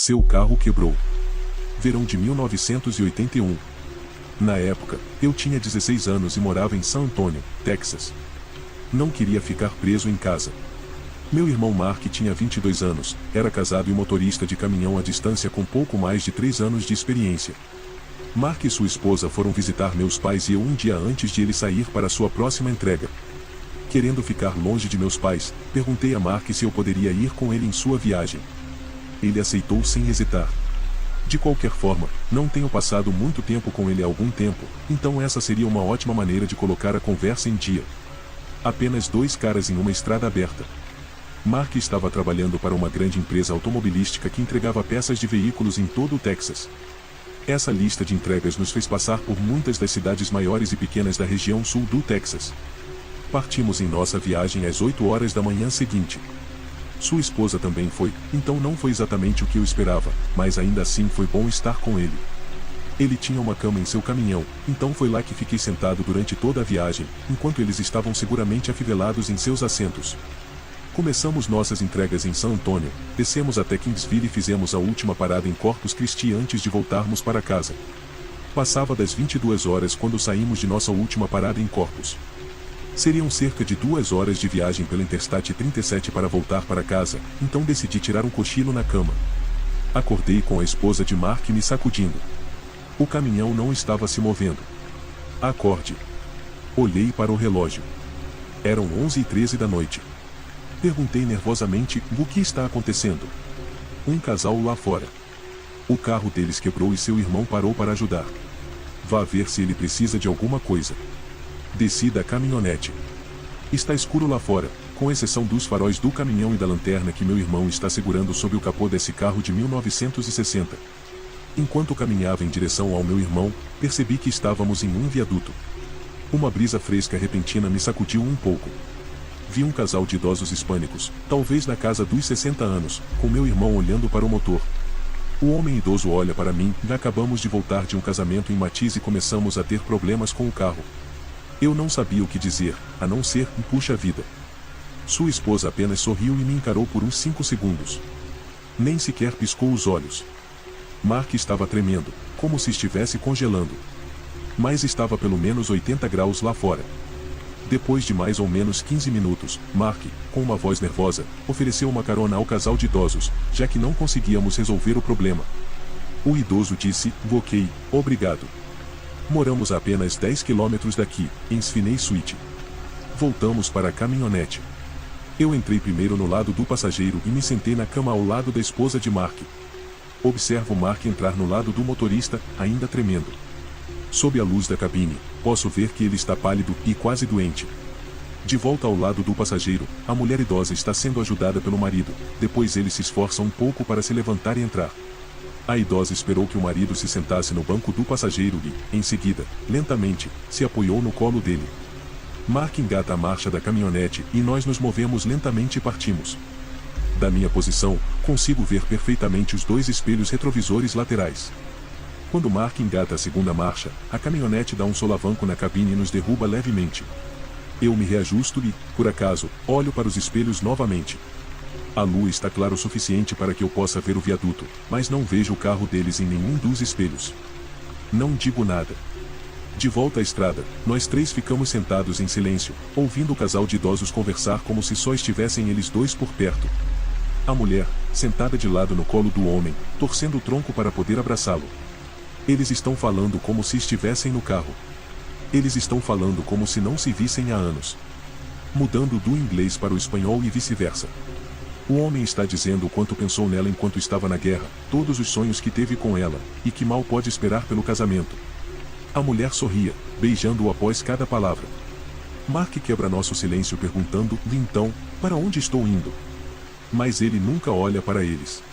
Seu carro quebrou. Verão de 1981. Na época, eu tinha 16 anos e morava em San Antonio, Texas. Não queria ficar preso em casa. Meu irmão Mark tinha 22 anos, era casado e motorista de caminhão à distância com pouco mais de 3 anos de experiência. Mark e sua esposa foram visitar meus pais e eu um dia antes de ele sair para sua próxima entrega. Querendo ficar longe de meus pais, perguntei a Mark se eu poderia ir com ele em sua viagem. Ele aceitou sem hesitar. De qualquer forma, não tenho passado muito tempo com ele há algum tempo, então essa seria uma ótima maneira de colocar a conversa em dia. Apenas dois caras em uma estrada aberta. Mark estava trabalhando para uma grande empresa automobilística que entregava peças de veículos em todo o Texas. Essa lista de entregas nos fez passar por muitas das cidades maiores e pequenas da região sul do Texas. Partimos em nossa viagem às 8 horas da manhã seguinte. Sua esposa também foi, então não foi exatamente o que eu esperava, mas ainda assim foi bom estar com ele. Ele tinha uma cama em seu caminhão, então foi lá que fiquei sentado durante toda a viagem, enquanto eles estavam seguramente afivelados em seus assentos. Começamos nossas entregas em San Antonio, descemos até Kingsville e fizemos a última parada em Corpus Christi antes de voltarmos para casa. Passava das 22 horas quando saímos de nossa última parada em Corpus. Seriam cerca de 2 horas de viagem pela Interstate 37 para voltar para casa, então decidi tirar um cochilo na cama. Acordei com a esposa de Mark me sacudindo. O caminhão não estava se movendo. Acorde. Olhei para o relógio. Eram 11h13 da noite. Perguntei nervosamente: o que está acontecendo? Um casal lá fora. O carro deles quebrou e seu irmão parou para ajudar. Vá ver se ele precisa de alguma coisa. Desci da caminhonete. Está escuro lá fora, com exceção dos faróis do caminhão e da lanterna que meu irmão está segurando sob o capô desse carro de 1960. Enquanto caminhava em direção ao meu irmão, percebi que estávamos em um viaduto. Uma brisa fresca repentina me sacudiu um pouco. Vi um casal de idosos hispânicos, talvez na casa dos 60 anos, com meu irmão olhando para o motor. O homem idoso olha para mim: acabamos de voltar de um casamento em Matisse e começamos a ter problemas com o carro. Eu não sabia o que dizer, a não ser: puxa vida. Sua esposa apenas sorriu e me encarou por uns 5 segundos. Nem sequer piscou os olhos. Mark estava tremendo, como se estivesse congelando. Mas estava pelo menos 80 graus lá fora. Depois de mais ou menos 15 minutos, Mark, com uma voz nervosa, ofereceu uma carona ao casal de idosos, já que não conseguíamos resolver o problema. O idoso disse: ok, obrigado. Moramos a apenas 10 quilômetros daqui, em Sviney Suite. Voltamos para a caminhonete. Eu entrei primeiro no lado do passageiro e me sentei na cama ao lado da esposa de Mark. Observo Mark entrar no lado do motorista, ainda tremendo. Sob a luz da cabine, posso ver que ele está pálido e quase doente. De volta ao lado do passageiro, a mulher idosa está sendo ajudada pelo marido, depois ele se esforça um pouco para se levantar e entrar. A idosa esperou que o marido se sentasse no banco do passageiro e, em seguida, lentamente, se apoiou no colo dele. Mark engata a marcha da caminhonete e nós nos movemos lentamente e partimos. Da minha posição, consigo ver perfeitamente os 2 espelhos retrovisores laterais. Quando Mark engata a segunda marcha, a caminhonete dá um solavanco na cabine e nos derruba levemente. Eu me reajusto e, por acaso, olho para os espelhos novamente. A lua está clara o suficiente para que eu possa ver o viaduto, mas não vejo o carro deles em nenhum dos espelhos. Não digo nada. De volta à estrada, nós 3 ficamos sentados em silêncio, ouvindo o casal de idosos conversar como se só estivessem eles 2 por perto. A mulher, sentada de lado no colo do homem, torcendo o tronco para poder abraçá-lo. Eles estão falando como se estivessem no carro. Eles estão falando como se não se vissem há anos. Mudando do inglês para o espanhol e vice-versa. O homem está dizendo o quanto pensou nela enquanto estava na guerra, todos os sonhos que teve com ela, e que mal pode esperar pelo casamento. A mulher sorria, beijando-o após cada palavra. Mark quebra nosso silêncio perguntando: então, para onde estou indo? Mas ele nunca olha para eles.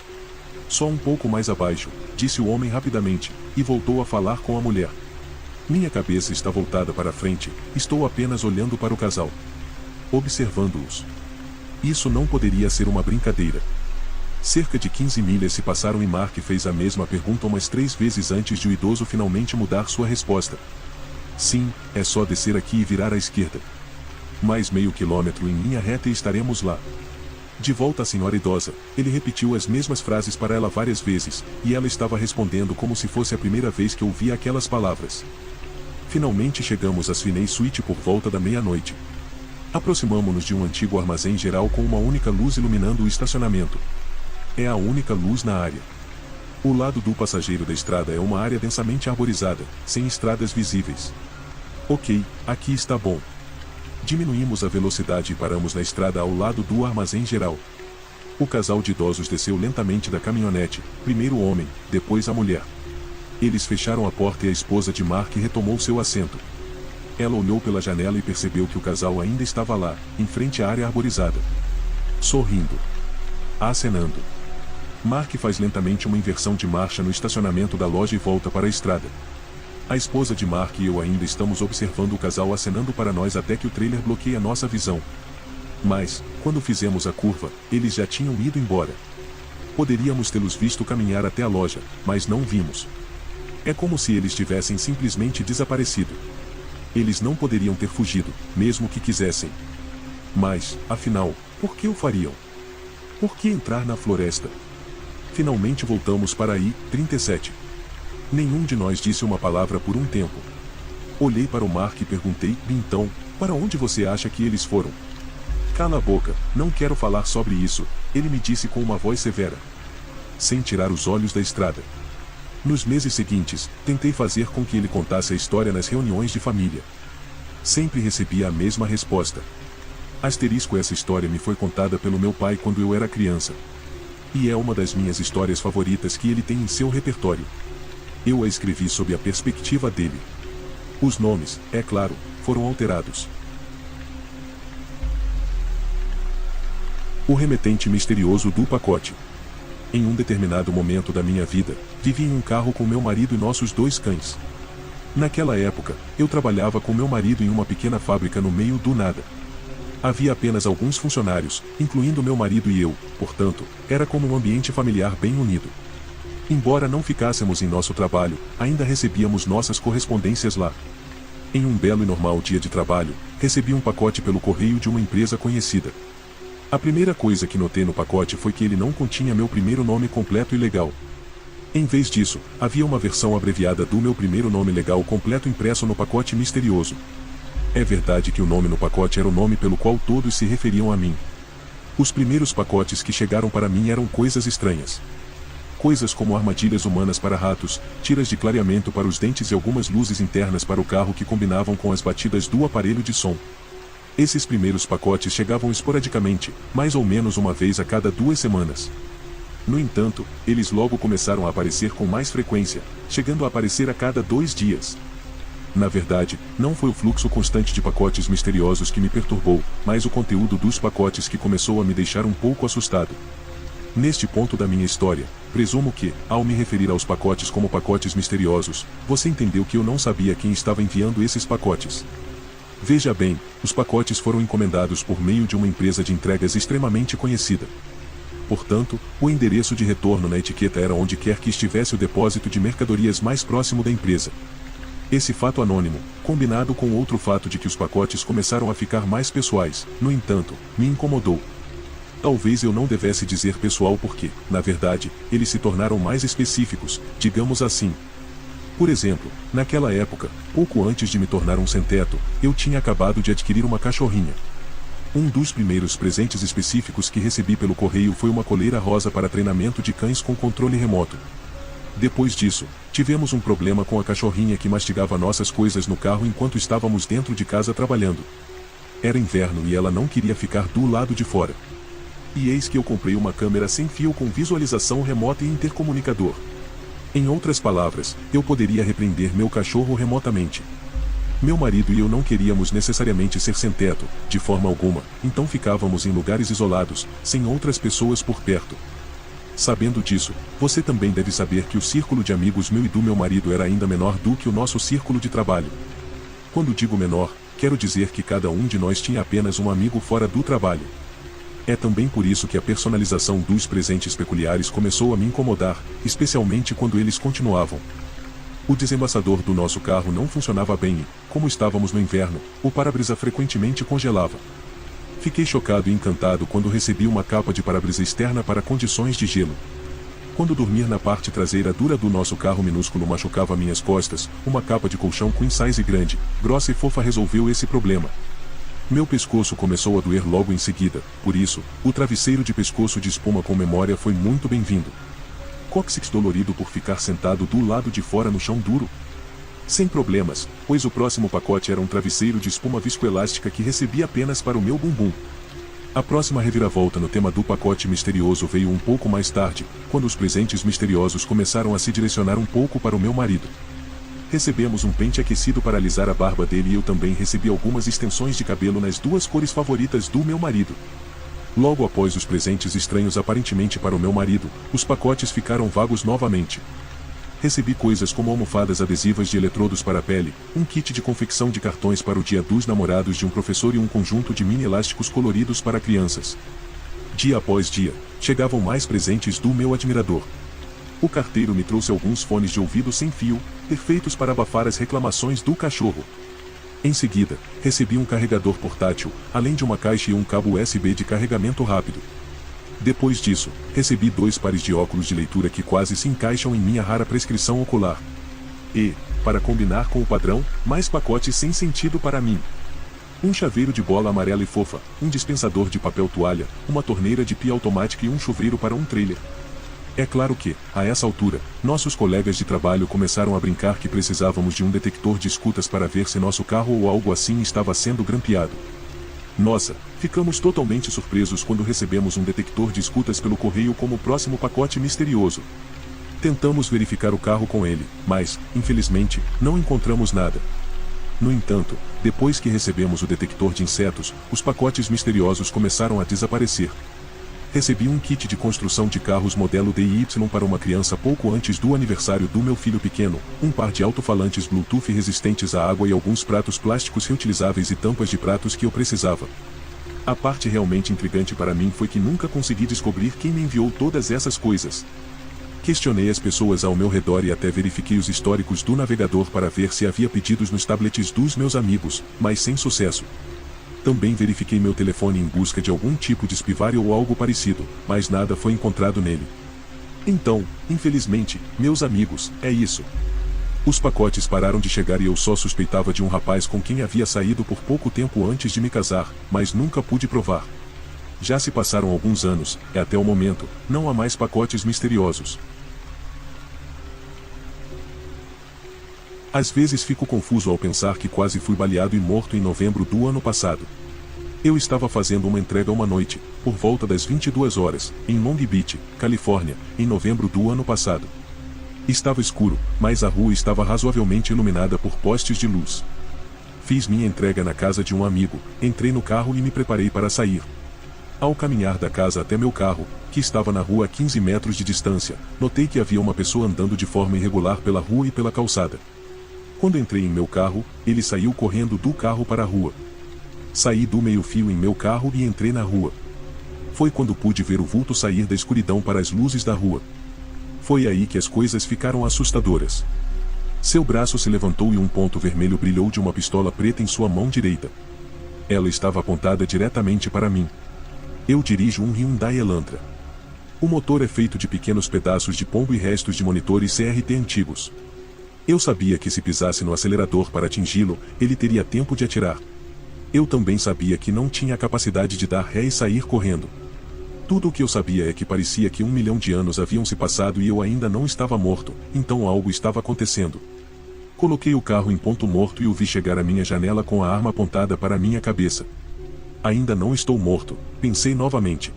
Só um pouco mais abaixo, disse o homem rapidamente, e voltou a falar com a mulher. Minha cabeça está voltada para a frente, estou apenas olhando para o casal. Observando-os. Isso não poderia ser uma brincadeira. Cerca de 15 milhas se passaram e Mark fez a mesma pergunta umas 3 vezes antes de o idoso finalmente mudar sua resposta. Sim, é só descer aqui e virar à esquerda. Mais meio quilômetro em linha reta e estaremos lá. De volta à senhora idosa, ele repetiu as mesmas frases para ela várias vezes, e ela estava respondendo como se fosse a primeira vez que ouvia aquelas palavras. Finalmente chegamos à Swinney Suite por volta da meia-noite. Aproximamo-nos de um antigo armazém geral com uma única luz iluminando o estacionamento. É a única luz na área. O lado do passageiro da estrada é uma área densamente arborizada, sem estradas visíveis. Ok, aqui está bom. Diminuímos a velocidade e paramos na estrada ao lado do armazém geral. O casal de idosos desceu lentamente da caminhonete, primeiro o homem, depois a mulher. Eles fecharam a porta e a esposa de Mark retomou seu assento. Ela olhou pela janela e percebeu que o casal ainda estava lá, em frente à área arborizada. Sorrindo. Acenando. Mark faz lentamente uma inversão de marcha no estacionamento da loja e volta para a estrada. A esposa de Mark e eu ainda estamos observando o casal acenando para nós até que o trailer bloqueia nossa visão. Mas, quando fizemos a curva, eles já tinham ido embora. Poderíamos tê-los visto caminhar até a loja, mas não vimos. É como se eles tivessem simplesmente desaparecido. Eles não poderiam ter fugido, mesmo que quisessem. Mas, afinal, por que o fariam? Por que entrar na floresta? Finalmente voltamos para a I-37. Nenhum de nós disse uma palavra por um tempo. Olhei para o Mark e perguntei, então, para onde você acha que eles foram? Cala a boca, não quero falar sobre isso, ele me disse com uma voz severa. Sem tirar os olhos da estrada. Nos meses seguintes, tentei fazer com que ele contasse a história nas reuniões de família. Sempre recebia a mesma resposta. Asterisco, essa história me foi contada pelo meu pai quando eu era criança. E é uma das minhas histórias favoritas que ele tem em seu repertório. Eu a escrevi sob a perspectiva dele. Os nomes, é claro, foram alterados. O remetente misterioso do pacote. Em um determinado momento da minha vida, vivi em um carro com meu marido e nossos 2 cães. Naquela época, eu trabalhava com meu marido em uma pequena fábrica no meio do nada. Havia apenas alguns funcionários, incluindo meu marido e eu, portanto, era como um ambiente familiar bem unido. Embora não ficássemos em nosso trabalho, ainda recebíamos nossas correspondências lá. Em um belo e normal dia de trabalho, recebi um pacote pelo correio de uma empresa conhecida. A primeira coisa que notei no pacote foi que ele não continha meu primeiro nome completo e legal. Em vez disso, havia uma versão abreviada do meu primeiro nome legal completo impresso no pacote misterioso. É verdade que o nome no pacote era o nome pelo qual todos se referiam a mim. Os primeiros pacotes que chegaram para mim eram coisas estranhas. Coisas como armadilhas humanas para ratos, tiras de clareamento para os dentes e algumas luzes internas para o carro que combinavam com as batidas do aparelho de som. Esses primeiros pacotes chegavam esporadicamente, mais ou menos uma vez a cada 2 semanas. No entanto, eles logo começaram a aparecer com mais frequência, chegando a aparecer a cada 2 dias. Na verdade, não foi o fluxo constante de pacotes misteriosos que me perturbou, mas o conteúdo dos pacotes que começou a me deixar um pouco assustado. Neste ponto da minha história, presumo que, ao me referir aos pacotes como pacotes misteriosos, você entendeu que eu não sabia quem estava enviando esses pacotes. Veja bem, os pacotes foram encomendados por meio de uma empresa de entregas extremamente conhecida. Portanto, o endereço de retorno na etiqueta era onde quer que estivesse o depósito de mercadorias mais próximo da empresa. Esse fato anônimo, combinado com outro fato de que os pacotes começaram a ficar mais pessoais, no entanto, me incomodou. Talvez eu não devesse dizer pessoal porque, na verdade, eles se tornaram mais específicos, digamos assim. Por exemplo, naquela época, pouco antes de me tornar um sem-teto, eu tinha acabado de adquirir uma cachorrinha. Um dos primeiros presentes específicos que recebi pelo correio foi uma coleira rosa para treinamento de cães com controle remoto. Depois disso, tivemos um problema com a cachorrinha que mastigava nossas coisas no carro enquanto estávamos dentro de casa trabalhando. Era inverno e ela não queria ficar do lado de fora. E eis que eu comprei uma câmera sem fio com visualização remota e intercomunicador. Em outras palavras, eu poderia repreender meu cachorro remotamente. Meu marido e eu não queríamos necessariamente ser sem teto, de forma alguma, então ficávamos em lugares isolados, sem outras pessoas por perto. Sabendo disso, você também deve saber que o círculo de amigos meu e do meu marido era ainda menor do que o nosso círculo de trabalho. Quando digo menor, quero dizer que cada um de nós tinha apenas um amigo fora do trabalho. É também por isso que a personalização dos presentes peculiares começou a me incomodar, especialmente quando eles continuavam. O desembaçador do nosso carro não funcionava bem e, como estávamos no inverno, o para-brisa frequentemente congelava. Fiquei chocado e encantado quando recebi uma capa de para-brisa externa para condições de gelo. Quando dormir na parte traseira dura do nosso carro minúsculo machucava minhas costas, uma capa de colchão queen size grande, grossa e fofa resolveu esse problema. Meu pescoço começou a doer logo em seguida, por isso, o travesseiro de pescoço de espuma com memória foi muito bem-vindo. Cóccix dolorido por ficar sentado do lado de fora no chão duro? Sem problemas, pois o próximo pacote era um travesseiro de espuma viscoelástica que recebi apenas para o meu bumbum. A próxima reviravolta no tema do pacote misterioso veio um pouco mais tarde, quando os presentes misteriosos começaram a se direcionar um pouco para o meu marido. Recebemos um pente aquecido para alisar a barba dele e eu também recebi algumas extensões de cabelo nas duas cores favoritas do meu marido. Logo após os presentes estranhos aparentemente para o meu marido, os pacotes ficaram vagos novamente. Recebi coisas como almofadas adesivas de eletrodos para a pele, um kit de confecção de cartões para o Dia dos Namorados de um professor e um conjunto de mini elásticos coloridos para crianças. Dia após dia, chegavam mais presentes do meu admirador. O carteiro me trouxe alguns fones de ouvido sem fio, perfeitos para abafar as reclamações do cachorro. Em seguida, recebi um carregador portátil, além de uma caixa e um cabo USB de carregamento rápido. Depois disso, recebi 2 pares de óculos de leitura que quase se encaixam em minha rara prescrição ocular. E, para combinar com o padrão, mais pacotes sem sentido para mim. Um chaveiro de bola amarela e fofa, um dispensador de papel toalha, uma torneira de pia automática e um chuveiro para um trailer. É claro que, a essa altura, nossos colegas de trabalho começaram a brincar que precisávamos de um detector de escutas para ver se nosso carro ou algo assim estava sendo grampeado. Nossa, ficamos totalmente surpresos quando recebemos um detector de escutas pelo correio como o próximo pacote misterioso. Tentamos verificar o carro com ele, mas, infelizmente, não encontramos nada. No entanto, depois que recebemos o detector de insetos, os pacotes misteriosos começaram a desaparecer. Recebi um kit de construção de carros modelo DY para uma criança pouco antes do aniversário do meu filho pequeno, um par de alto-falantes Bluetooth resistentes à água e alguns pratos plásticos reutilizáveis e tampas de pratos que eu precisava. A parte realmente intrigante para mim foi que nunca consegui descobrir quem me enviou todas essas coisas. Questionei as pessoas ao meu redor e até verifiquei os históricos do navegador para ver se havia pedidos nos tablets dos meus amigos, mas sem sucesso. Também verifiquei meu telefone em busca de algum tipo de spyware ou algo parecido, mas nada foi encontrado nele. Então, infelizmente, meus amigos, é isso. Os pacotes pararam de chegar e eu só suspeitava de um rapaz com quem havia saído por pouco tempo antes de me casar, mas nunca pude provar. Já se passaram alguns anos, e até o momento, não há mais pacotes misteriosos. Às vezes fico confuso ao pensar que quase fui baleado e morto em novembro do ano passado. Eu estava fazendo uma entrega uma noite, por volta das 22 horas, em Long Beach, Califórnia, em novembro do ano passado. Estava escuro, mas a rua estava razoavelmente iluminada por postes de luz. Fiz minha entrega na casa de um amigo, entrei no carro e me preparei para sair. Ao caminhar da casa até meu carro, que estava na rua a 15 metros de distância, notei que havia uma pessoa andando de forma irregular pela rua e pela calçada. Quando entrei em meu carro, ele saiu correndo do carro para a rua. Saí do meio-fio em meu carro e entrei na rua. Foi quando pude ver o vulto sair da escuridão para as luzes da rua. Foi aí que as coisas ficaram assustadoras. Seu braço se levantou e um ponto vermelho brilhou de uma pistola preta em sua mão direita. Ela estava apontada diretamente para mim. Eu dirijo um Hyundai Elantra. O motor é feito de pequenos pedaços de pombo e restos de monitores CRT antigos. Eu sabia que se pisasse no acelerador para atingi-lo, ele teria tempo de atirar. Eu também sabia que não tinha a capacidade de dar ré e sair correndo. Tudo o que eu sabia é que parecia que 1 milhão de anos haviam se passado e eu ainda não estava morto, então algo estava acontecendo. Coloquei o carro em ponto morto e o vi chegar à minha janela com a arma apontada para a minha cabeça. Ainda não estou morto, pensei novamente.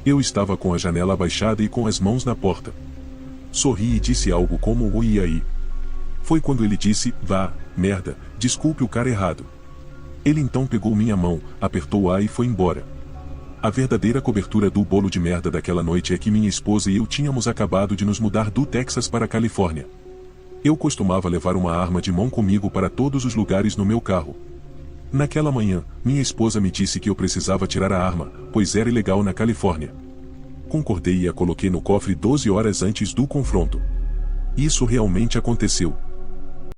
Eu estava com a janela abaixada e com as mãos na porta. Sorri e disse algo como "Oi aí". Foi quando ele disse, "Vá, merda, desculpe o cara errado". Ele então pegou minha mão, apertou-a e foi embora. A verdadeira cobertura do bolo de merda daquela noite é que minha esposa e eu tínhamos acabado de nos mudar do Texas para a Califórnia. Eu costumava levar uma arma de mão comigo para todos os lugares no meu carro. Naquela manhã, minha esposa me disse que eu precisava tirar a arma, pois era ilegal na Califórnia. Concordei e a coloquei no cofre 12 horas antes do confronto. Isso realmente aconteceu.